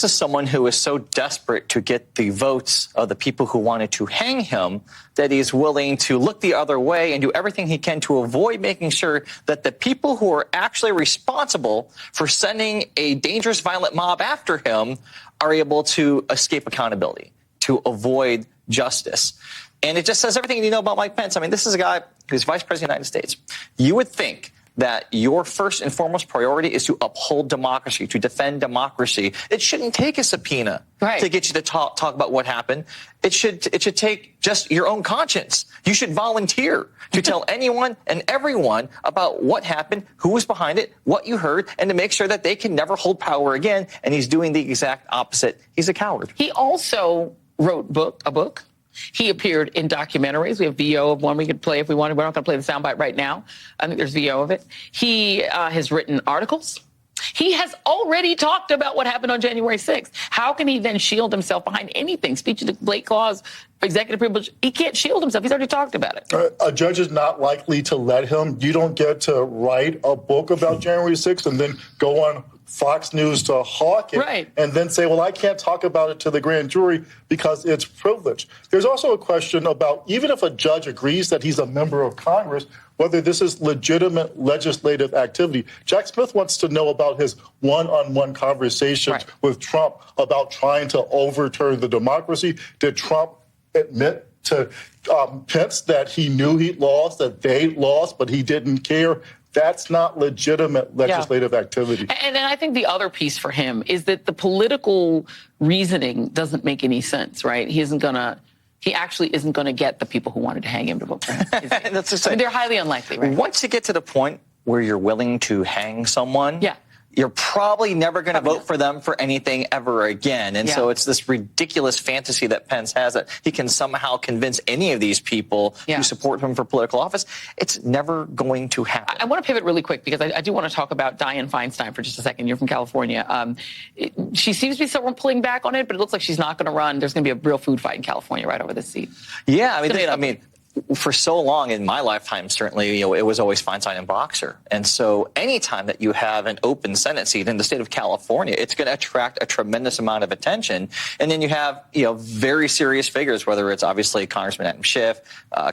This is someone who is so desperate to get the votes of the people who wanted to hang him that he's willing to look the other way and do everything he can to avoid making sure that the people who are actually responsible for sending a dangerous, violent mob after him are able to escape accountability, to avoid justice. And it just says everything you need to know about Mike Pence. I mean, this is a guy who's vice president of the United States. You would think that your first and foremost priority is to uphold democracy, to defend democracy. It shouldn't take a subpoena to get you to talk about what happened. It should take just your own conscience. You should volunteer to tell anyone and everyone about what happened, who was behind it, what you heard, and to make sure that they can never hold power again. And he's doing the exact opposite. He's a coward. He also wrote a book. He appeared in documentaries. We have VO of one we could play if we wanted. We're not going to play the soundbite right now. I think there's VO of it. He has written articles. He has already talked about what happened on January 6th. How can he then shield himself behind anything? Speech of the Blake Clause, executive privilege. He can't shield himself. He's already talked about it. A judge is not likely to let him. You don't get to write a book about January 6th and then go on Fox News to hawk it and then say, well, I can't talk about it to the grand jury because it's privilege. There's also a question about even if a judge agrees that he's a member of Congress, whether this is legitimate legislative activity. Jack Smith wants to know about his one-on-one conversations with Trump about trying to overturn the democracy. Did Trump admit to Pence that he knew he lost, that they lost, but he didn't care? That's not legitimate legislative activity. And then I think the other piece for him is that the political reasoning doesn't make any sense, right? He actually isn't going to get the people who wanted to hang him to vote for him. That's just they're highly unlikely, right? Once you get to the point where you're willing to hang someone, you're probably never going to vote for them for anything ever again. And so it's this ridiculous fantasy that Pence has that he can somehow convince any of these people to support him for political office. It's never going to happen. I want to pivot really quick because I do want to talk about Dianne Feinstein for just a second. You're from California. She seems to be someone pulling back on it, but it looks like she's not going to run. There's going to be a real food fight in California right over this seat. Yeah, I mean, for so long in my lifetime, certainly, it was always Feinstein and Boxer. And so anytime that you have an open Senate seat in the state of California, it's going to attract a tremendous amount of attention. And then you have, very serious figures, whether it's obviously Congressman Adam Schiff,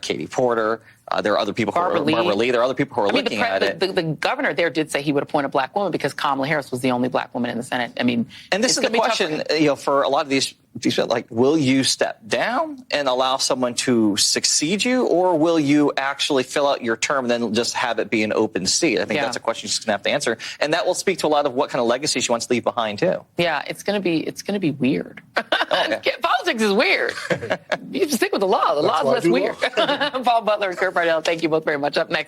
Katie Porter. There are other people Barbara Lee. There are other people who are looking at it. The governor there did say he would appoint a black woman because Kamala Harris was the only black woman in the Senate. I mean, and this is the question, for a lot of these like, will you step down and allow someone to succeed you, or will you actually fill out your term and then just have it be an open seat? I think that's a question she's going to have to answer, and that will speak to a lot of what kind of legacy she wants to leave behind too. Yeah, it's going to be weird. Politics is weird. You have to stick with the law. The law is less weird. Paul Butler and Kurt Bardella, thank you both very much. Up next.